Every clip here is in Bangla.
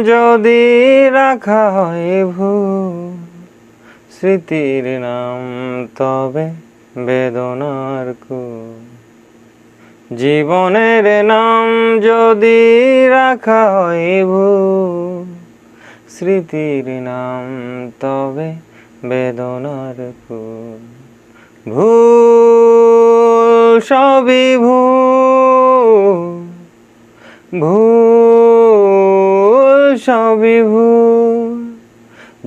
যদি রাখা হয় ভুল, স্মৃতির নাম তবে বেদনার কুল। জীবনের নাম যদি রাখা হয় ভুল, স্মৃতির নাম তবে বেদনার কুল। ভুল সবই ভুল, ভুল সবই ভুল।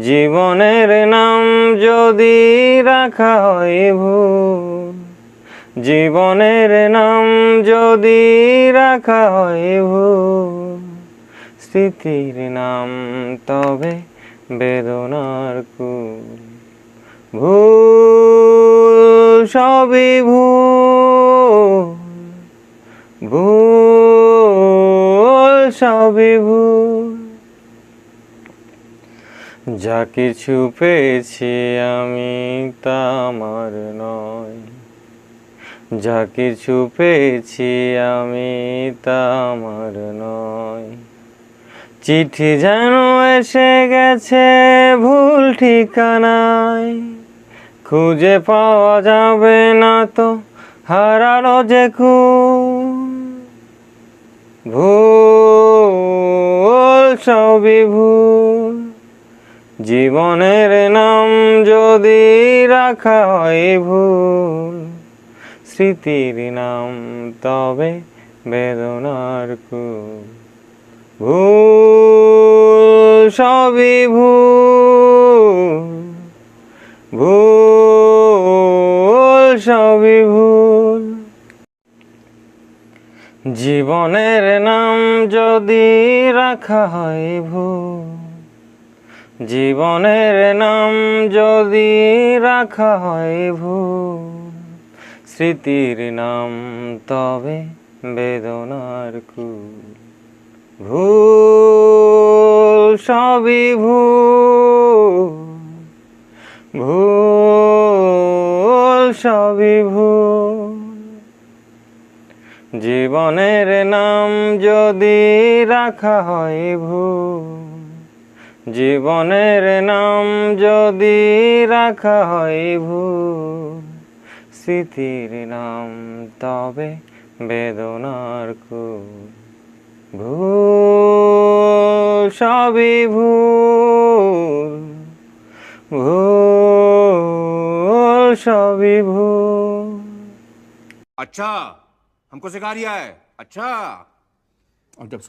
জীবনের নাম যদি রাখা হয় ভুল, জীবনের নাম যদি রাখা হয় ভুল, স্মৃতির নাম তবে বেদনার কুল। ভুল সবই ভুল, ভুল সবই ভুল। যা কিছু পেয়েছি আমি তা আমার নয়, যা কিছু পেয়েছি আমি তা আমার নয়। চিঠি যেন এসে গেছে ভুল ঠিকানায়, খুঁজে পাওয়া যাবে না তো হারানো যে খুন। ভুল সবই ভুল। জীবনের নাম যদি রাখা হয় ভুল, স্মৃতির নাম তবে বেদনার কুল। ভুল সবই ভুল, ভুল সবই ভুল। জীবনের নাম যদি রাখা হয় ভুল, জীবনের নাম যদি রাখা হয় ভুল, স্মৃতির নাম তবে বেদনার কুল। ভুল সবই ভুল, ভুল সবই ভুল। জীবনের নাম যদি রাখা হয় ভুল, জীবনের নাম যদি রাখা হয় ভুল, স্মৃতির নাম তবে বেদনার কুল। ভুল সবই ভুল, ভুল সবই ভুল। अच्छा, हमको सिखा रिया है। अच्छा, अब जब